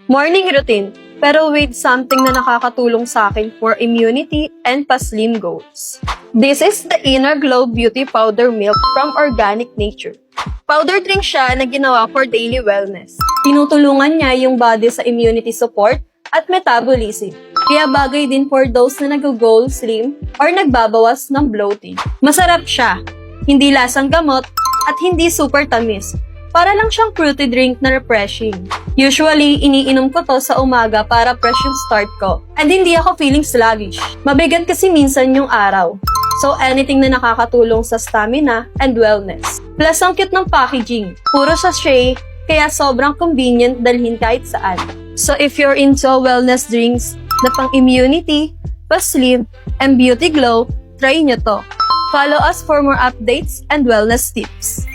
Morning routine, pero with something na nakakatulong sa akin for immunity and pa-slim goals. This is the Inner Glow Beauty Powder Milk from Organic Nature. Powder drink siya na ginawa for daily wellness. Tinutulungan niya yung body sa immunity support at metabolism. Kaya bagay din for those na nag-goal slim or nagbabawas ng bloating. Masarap siya, hindi lasang gamot at hindi super tamis. Para lang siyang fruity drink na refreshing. Usually, iniinom ko to sa umaga para fresh yung start ko. And hindi ako feeling sluggish. Mabigat kasi minsan yung araw. So, anything na nakakatulong sa stamina and wellness. Plus, ang cute ng packaging. Puro sachet, kaya sobrang convenient dalhin kahit saan. So, if you're into wellness drinks na pang-immunity, pa-slim, and beauty glow, try nyo to. Follow us for more updates and wellness tips.